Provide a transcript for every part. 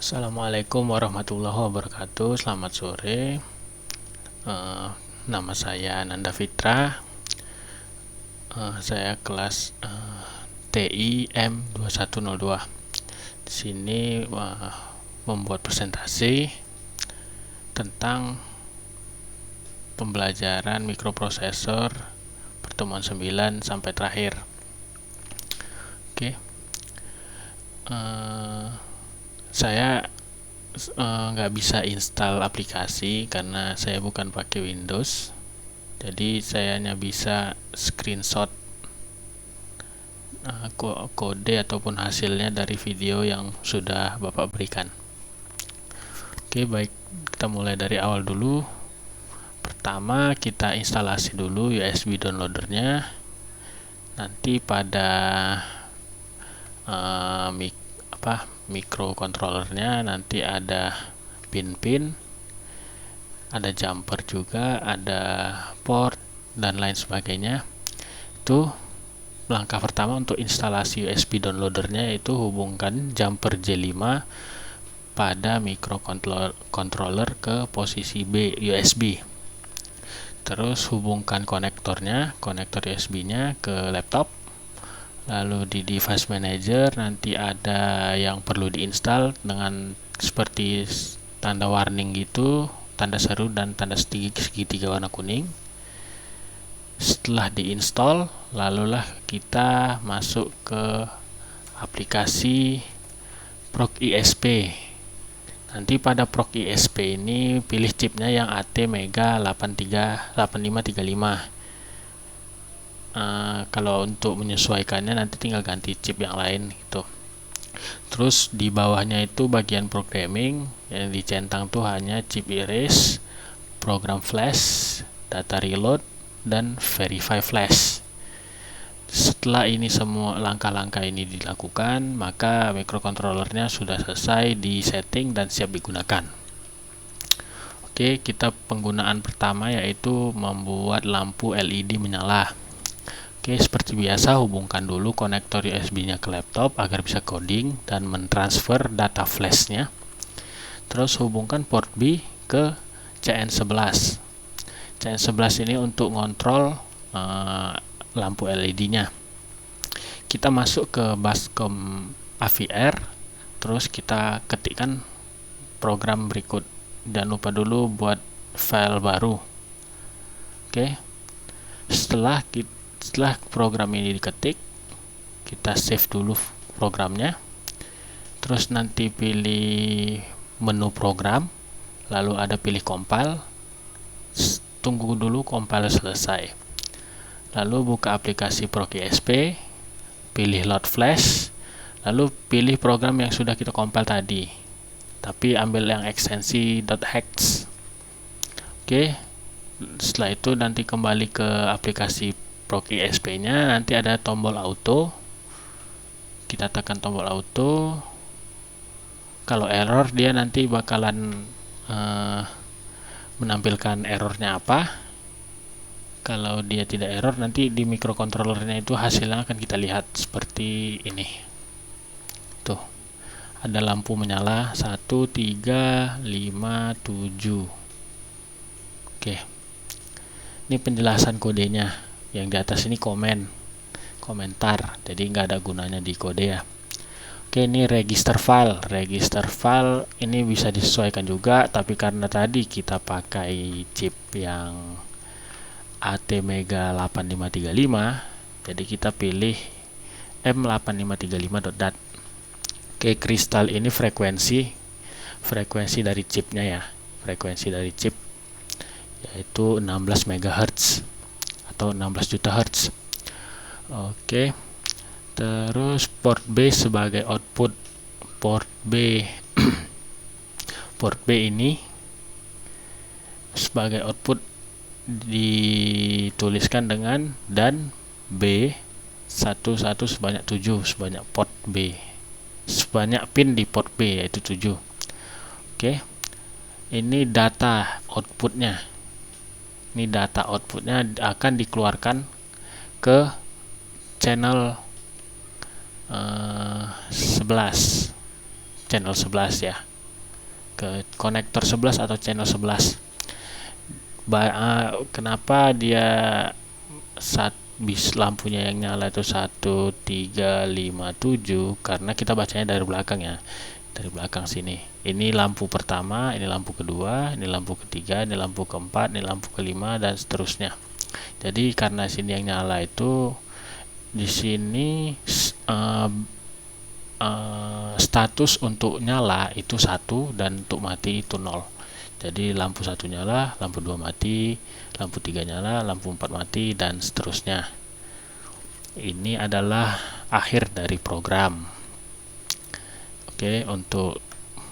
Assalamualaikum warahmatullahi wabarakatuh. Selamat sore. Nama saya Nanda Fitra. Saya kelas TI M2102. Di sini membuat presentasi tentang pembelajaran mikroprosesor pertemuan 9 sampai terakhir. Oke. Saya nggak bisa install aplikasi karena saya bukan pakai Windows, jadi saya hanya bisa screenshot kode ataupun hasilnya dari video yang sudah Bapak berikan. Oke, baik, kita mulai dari awal dulu. Pertama, kita instalasi dulu USB downloadernya. Nanti pada microcontrollernya nanti ada pin-pin, ada jumper juga, ada port dan lain sebagainya. Itu langkah pertama untuk instalasi USB downloadernya, yaitu hubungkan jumper J5 pada microcontroller ke posisi B USB. Terus hubungkan konektor USB nya ke laptop. Lalu di device manager nanti ada yang perlu diinstal dengan seperti tanda warning gitu, tanda seru dan tanda segitiga warna kuning. Setelah diinstal, lalulah kita masuk ke aplikasi ProgISP. Nanti pada ProgISP ini pilih chipnya yang ATmega 8535. Kalau untuk menyesuaikannya nanti tinggal ganti chip yang lain gitu. Terus di bawahnya itu bagian programming, yang dicentang tuh hanya chip erase, program flash, data reload, dan verify flash. Setelah ini semua langkah-langkah ini dilakukan, maka microcontrollernya sudah selesai di setting dan siap digunakan. Oke, kita penggunaan pertama yaitu membuat lampu LED menyala. Oke, seperti biasa hubungkan dulu konektor USB-nya ke laptop agar bisa coding dan mentransfer data flash-nya. Terus hubungkan port B ke CN11. CN11 ini untuk ngontrol lampu LED-nya. Kita masuk ke Bascom AVR, terus kita ketikkan program berikut. Jangan lupa dulu buat file baru. Oke. Setelah program ini diketik, kita save dulu programnya. Terus nanti pilih menu program, lalu ada pilih compile. Tunggu dulu compile selesai. Lalu buka aplikasi ProgISP, pilih load flash, lalu pilih program yang sudah kita compile tadi, tapi ambil yang ekstensi .hex. Oke. Setelah itu nanti kembali ke aplikasi ProgISP-nya, nanti ada tombol auto. Kita tekan tombol auto. Kalau error, dia nanti bakalan menampilkan errornya apa. Kalau dia tidak error, nanti di microcontrollernya itu hasilnya akan kita lihat seperti ini. Tuh, ada lampu menyala 1, 3, 5, 7. Oke. Ini penjelasan kodenya. Yang di atas ini komentar, jadi nggak ada gunanya di kode ya. Oke, ini register file ini bisa disesuaikan juga, tapi karena tadi kita pakai chip yang ATmega 8535, jadi kita pilih M8535.dat. Oke, kristal ini frekuensi dari chipnya ya, frekuensi dari chip yaitu 16 MHz atau 16 juta Hz. Oke. Terus port B sebagai output. Port B ini sebagai output dituliskan dengan dan B11 sebanyak 7, sebanyak port B. Sebanyak pin di port B yaitu 7. Oke. Ini data outputnya. Ini data outputnya akan dikeluarkan ke channel 11 ya. ke konektor 11 atau channel 11. Kenapa dia bis lampunya yang nyala itu 1, 3, 5, 7? Karena kita bacanya dari belakang ya, dari belakang sini. Ini lampu pertama, ini lampu kedua, ini lampu ketiga, ini lampu keempat, ini lampu kelima, dan seterusnya. Jadi karena sini yang nyala itu, di sini status untuk nyala itu 1 dan untuk mati itu 0. Jadi lampu 1 nyala, lampu 2 mati, lampu 3 nyala, lampu 4 mati, dan seterusnya. Ini adalah akhir dari program. Oke, untuk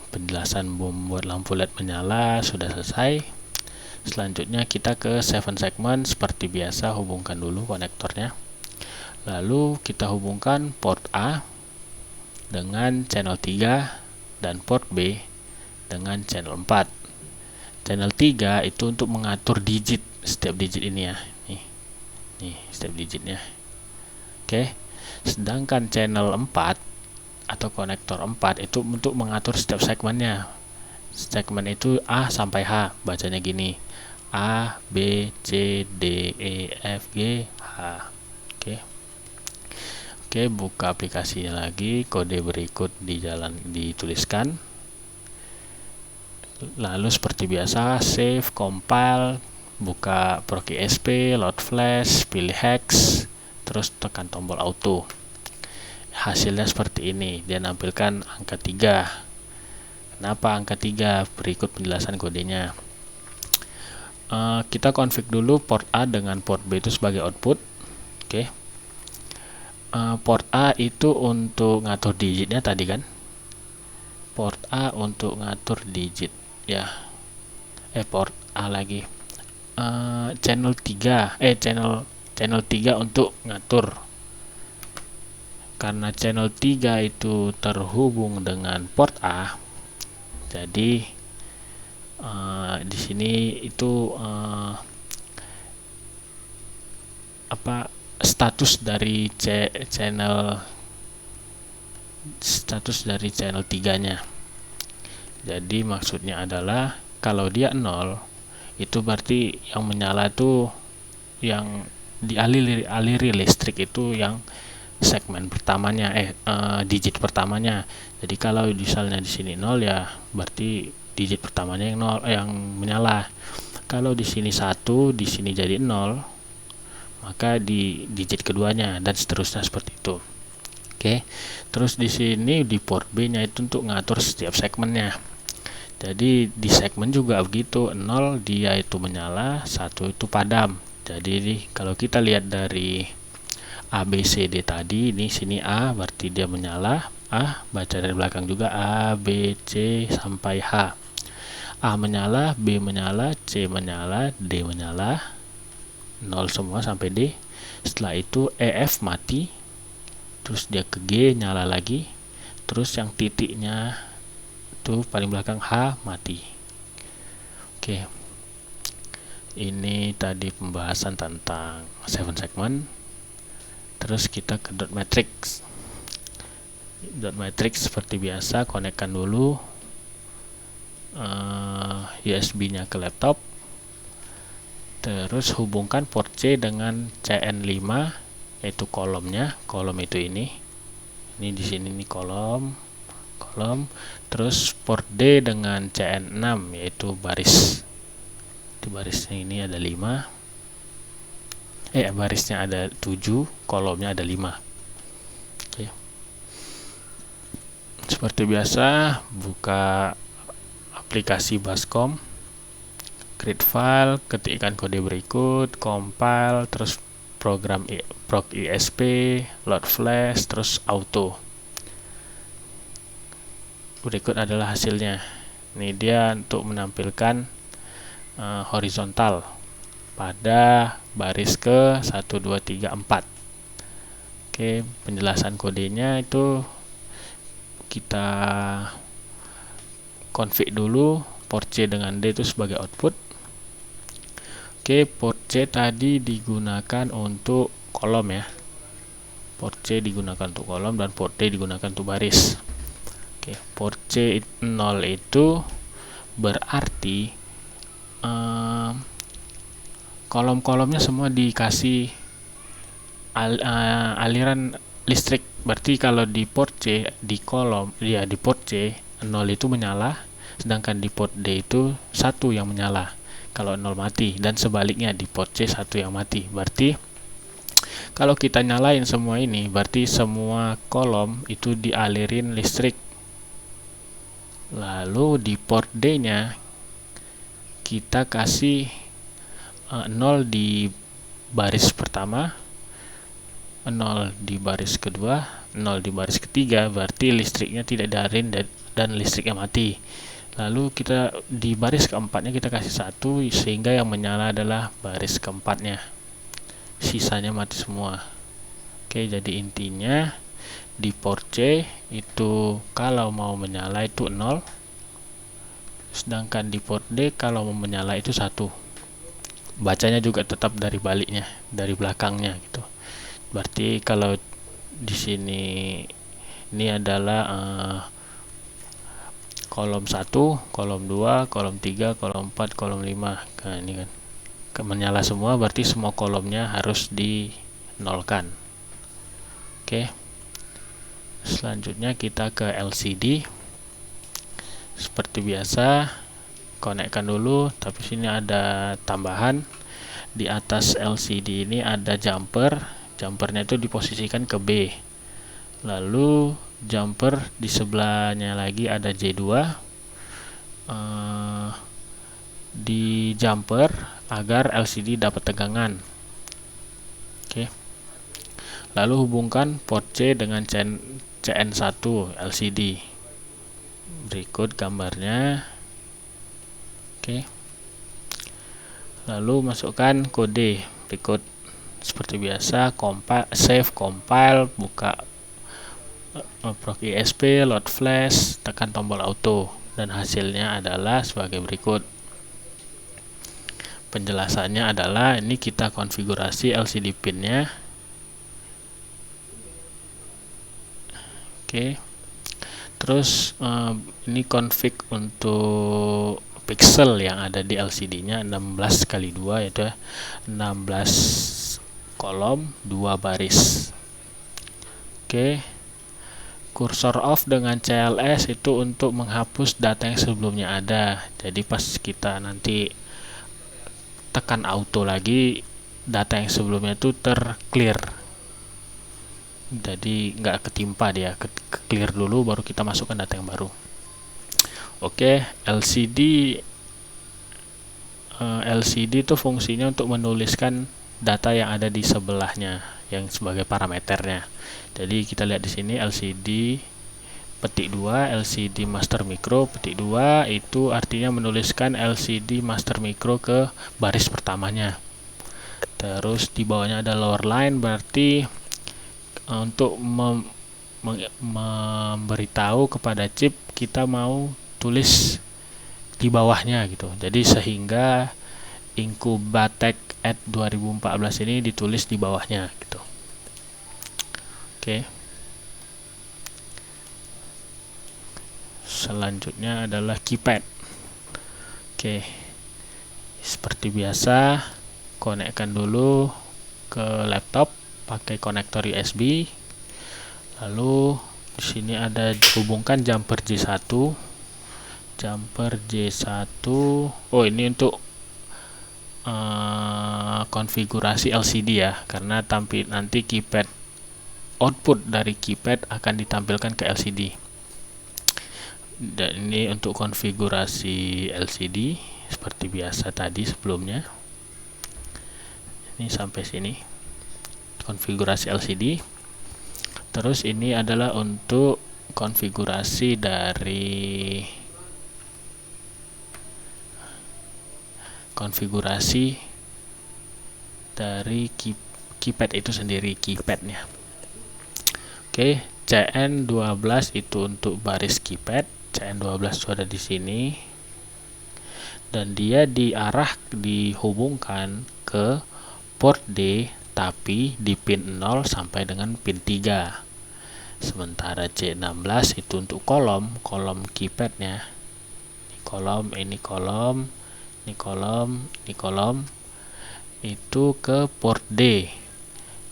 penjelasan membuat lampu LED menyala sudah selesai. Selanjutnya kita ke 7 segment. Seperti biasa, hubungkan dulu konektornya. Lalu kita hubungkan port A dengan channel 3 dan port B dengan channel 4. Channel 3 itu untuk mengatur digit, setiap digit ini ya. Nih setiap digitnya. Oke. Sedangkan channel 4 atau konektor 4 itu untuk mengatur setiap segmennya. Segmen itu A sampai H, bacanya gini: A, B, C, D, E, F, G, H. Oke, buka aplikasinya lagi. Kode berikut dituliskan. Lalu seperti biasa, save, compile, buka Proc ISP, load flash, pilih hex, terus tekan tombol auto. Hasilnya seperti ini, dia nampilkan angka 3. Kenapa angka 3? Berikut penjelasan kodenya. Kita config dulu port A dengan port B itu sebagai output. Oke. Port A itu untuk ngatur digitnya tadi kan. Port A untuk ngatur digit ya. Port A lagi. Channel 3 untuk ngatur. Karena channel 3 itu terhubung dengan port A, jadi di sini itu status dari channel 3-nya. Jadi maksudnya adalah kalau dia 0, itu berarti yang menyala itu yang dialiri listrik itu yang segmen pertamanya, digit pertamanya. Jadi kalau misalnya di sini 0 ya berarti digit pertamanya yang 0 yang menyala. Kalau di sini 1, di sini jadi 0, maka di digit keduanya, dan seterusnya seperti itu. Oke. Terus di sini di port B-nya itu untuk ngatur setiap segmennya. Jadi di segmen juga begitu, 0 dia itu menyala, 1 itu padam. Jadi kalau kita lihat dari A, B, C, D tadi, ini sini A berarti dia menyala, A, baca dari belakang juga A, B, C sampai H. A menyala, B menyala, C menyala, D menyala, 0 semua sampai D. Setelah itu E, F mati, terus dia ke G nyala lagi, terus yang titiknya itu paling belakang H mati. Oke. Ini tadi pembahasan tentang 7 segment. Terus kita ke dot matrix. Dot matrix seperti biasa, konekkan dulu USB-nya ke laptop. Terus hubungkan port C dengan CN5, yaitu kolomnya. Kolom itu ini. Ini di sini nih kolom. Terus port D dengan CN6, yaitu baris. Di barisnya ini ada 5. Barisnya ada 7, kolomnya ada 5. Oke. Seperti biasa, buka aplikasi Bascom, create file, ketikkan kode berikut, compile, terus program Proc ISP, load flash, terus auto. Berikut adalah hasilnya. Ini dia untuk menampilkan horizontal pada baris ke 1, 2, 3, 4. Oke, penjelasan kodenya itu kita config dulu port C dengan D itu sebagai output. Oke, port C tadi digunakan untuk kolom ya. Port C digunakan untuk kolom dan port D digunakan untuk baris. Oke, port C 0 itu berarti kolom-kolomnya semua dikasih aliran listrik. Berarti kalau di port C, di port C 0 itu menyala, sedangkan di port D itu 1 yang menyala kalau 0 mati, dan sebaliknya di port C 1 yang mati. Berarti kalau kita nyalain semua ini, berarti semua kolom itu dialirin listrik. Lalu di port D nya kita kasih 0 di baris pertama, 0 di baris kedua, 0 di baris ketiga, berarti listriknya tidak dialirin dan listriknya mati. Lalu kita di baris keempatnya kita kasih 1, sehingga yang menyala adalah baris keempatnya, sisanya mati semua. Oke, jadi intinya di port C itu kalau mau menyala itu 0, sedangkan di port D kalau mau menyala itu 1. Bacanya juga tetap dari baliknya, dari belakangnya gitu. Berarti kalau di sini ini adalah kolom 1, kolom 2, kolom 3, kolom 4, kolom 5. Nah, ini kan menyala semua, berarti semua kolomnya harus dinolkan. Oke. Selanjutnya kita ke LCD. Seperti biasa, konekkan dulu, tapi sini ada tambahan. Di atas LCD ini ada jumper. Jumpernya itu diposisikan ke B. Lalu jumper di sebelahnya lagi ada J2. Di jumper agar LCD dapat tegangan. Oke. Lalu hubungkan port C dengan CN1 LCD. Berikut gambarnya. Oke. Lalu masukkan kode berikut. Seperti biasa, save, compile, buka proc esp, load flash, tekan tombol auto, dan hasilnya adalah sebagai berikut. Penjelasannya adalah ini kita konfigurasi LCD pinnya. Oke. Terus ini config untuk pixel yang ada di LCD-nya 16x2, yaitu 16 kolom 2 baris. Oke. Cursor off dengan CLS itu untuk menghapus data yang sebelumnya ada. Jadi pas kita nanti tekan auto lagi, data yang sebelumnya itu terclear. Jadi nggak ketimpa dia, clear dulu baru kita masukkan data yang baru. Oke, LCD itu fungsinya untuk menuliskan data yang ada di sebelahnya yang sebagai parameternya. Jadi kita lihat di sini LCD petik 2, LCD master micro petik 2, itu artinya menuliskan LCD master micro ke baris pertamanya. Terus di bawahnya ada lower line, berarti untuk memberitahu kepada chip kita mau tulis di bawahnya gitu. Jadi sehingga Incubatek at 2014 ini ditulis di bawahnya gitu. Oke. Selanjutnya adalah keypad. Oke. Seperti biasa, konekkan dulu ke laptop pakai konektor USB. Lalu di sini ada hubungkan jumper J1. Jumper J1. Oh, ini untuk konfigurasi LCD ya, karena nanti keypad, output dari keypad akan ditampilkan ke LCD. Dan ini untuk konfigurasi LCD seperti biasa tadi sebelumnya. Ini sampai sini konfigurasi LCD. Terus ini adalah untuk konfigurasi dari keypad itu sendiri, keypadnya. Oke, CN12 itu untuk baris keypad. CN12 itu ada di sini, dan dia dihubungkan ke port D, tapi di pin 0 sampai dengan pin 3. Sementara C16 itu untuk kolom keypadnya, kolom, ini kolom, ini kolom, ini kolom, itu ke port D.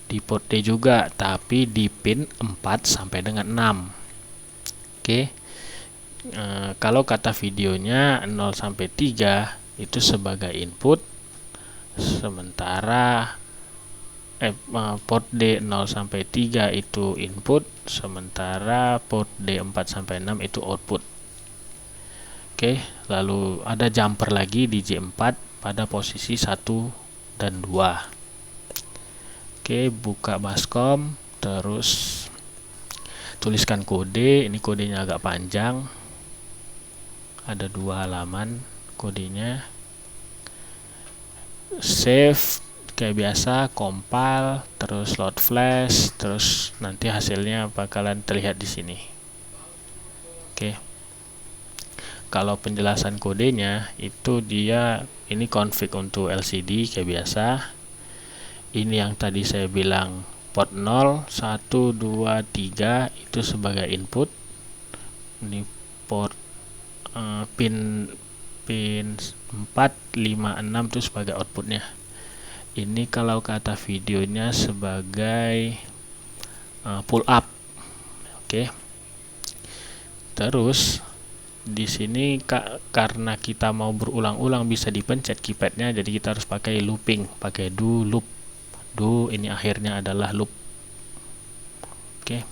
Di port D juga, tapi di pin 4 sampai dengan 6. Oke. Kalau kata videonya 0 sampai 3 itu sebagai input, sementara port D 0 sampai 3 itu input, sementara port D 4 sampai 6 itu output. Oke, lalu ada jumper lagi di J4 pada posisi 1 dan 2. Oke, buka baskom, terus tuliskan kode. Ini kodenya agak panjang, ada 2 halaman kodenya. Save kayak biasa, compile, terus load flash, terus nanti hasilnya bakalan terlihat di sini. Oke. Kalau penjelasan kodenya itu dia ini config untuk LCD kayak biasa. Ini yang tadi saya bilang port 0, 1, 2, 3 itu sebagai input. Ini port pin 4, 5, 6 itu sebagai outputnya. Ini kalau kata videonya sebagai pull up. Oke. Terus di sini karena kita mau berulang-ulang bisa dipencet keypadnya, jadi kita harus pakai looping, pakai do loop. Do ini akhirnya adalah loop. Oke.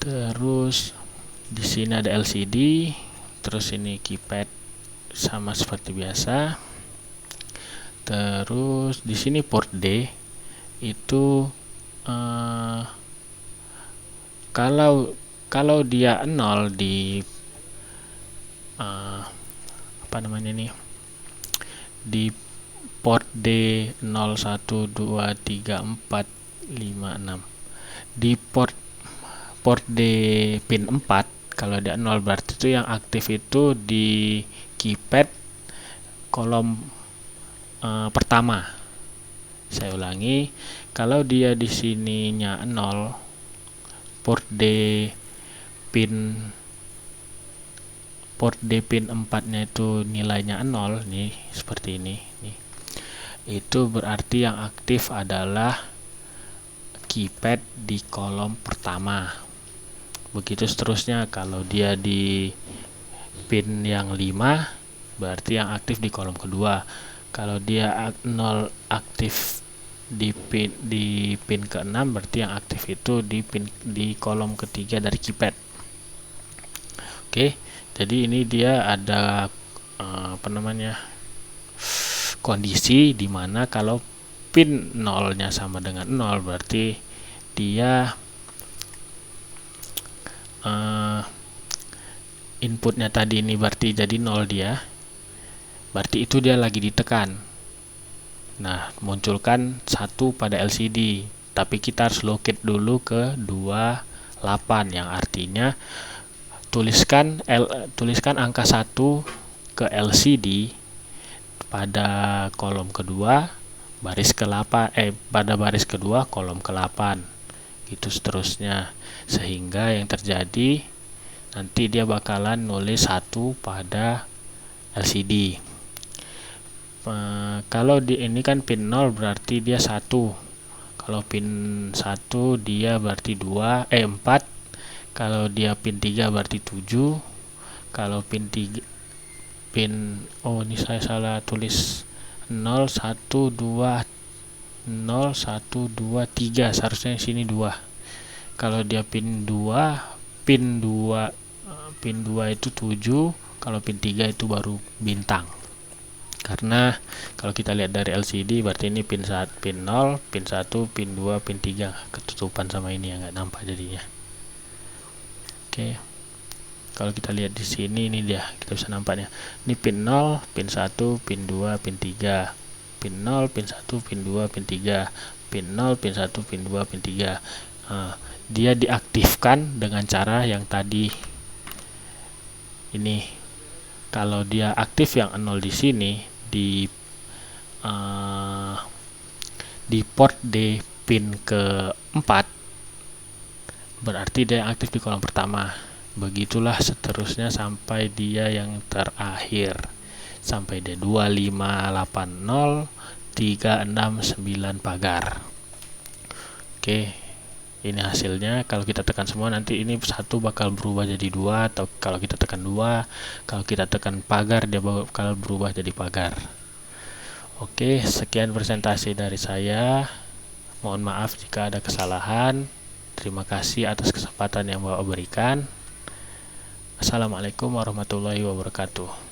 Terus di sini ada LCD, terus ini keypad sama seperti biasa. Terus di sini port D itu kalau dia 0 di di port D 0, 1, 2, 3, 4, 5, 6 di port D pin 4, kalau dia 0 berarti itu yang aktif itu di keypad kolom pertama. Saya ulangi, kalau dia di sininya 0, port D pin 4-nya itu nilainya 0 nih, seperti ini nih. Itu berarti yang aktif adalah keypad di kolom pertama. Begitu seterusnya, kalau dia di pin yang 5 berarti yang aktif di kolom kedua. Kalau dia 0 aktif di pin ke-6 berarti yang aktif itu di kolom ketiga dari keypad. Oke. Jadi ini dia ada kondisi dimana kalau pin 0-nya sama dengan 0 berarti dia inputnya tadi ini berarti jadi 0 dia, berarti itu dia lagi ditekan. Nah, munculkan 1 pada LCD, tapi kita harus locate dulu ke 28 yang artinya tuliskan angka 1 ke LCD pada kolom kedua baris ke-8 pada baris kedua kolom ke-8 gitu seterusnya, sehingga yang terjadi nanti dia bakalan nulis 1 pada LCD. Kalau ini kan pin 0 berarti dia 1, kalau pin 1 dia berarti 4, kalau dia pin 3 berarti 7, kalau pin 3 ini saya salah tulis 0, 1, 2 0, 1, 2, 3, seharusnya sini 2. Kalau dia pin 2 itu 7, kalau pin 3 itu baru bintang. Karena kalau kita lihat dari LCD berarti ini pin 0, pin 1, pin 2, pin 3 ketutupan sama ini yang nggak nampak jadinya. Oke. Kalau kita lihat di sini, ini dia, kita bisa nampaknya. Ini pin 0, pin 1, pin 2, pin 3. Pin 0, pin 1, pin 2, pin 3. Pin 0, pin 1, pin 2, pin 3. Dia diaktifkan dengan cara yang tadi. Ini kalau dia aktif yang 0 di sini di port D pin ke-4 berarti dia aktif di kolom pertama. Begitulah seterusnya sampai dia yang terakhir, sampai dia 2580 369 pagar. Oke, ini hasilnya. Kalau kita tekan semua, nanti ini satu bakal berubah jadi 2, atau kalau kita tekan 2, kalau kita tekan pagar dia bakal berubah jadi pagar. Oke, sekian presentasi dari saya. Mohon maaf jika ada kesalahan. Terima kasih atas kesempatan yang Bapak berikan. Assalamualaikum warahmatullahi wabarakatuh.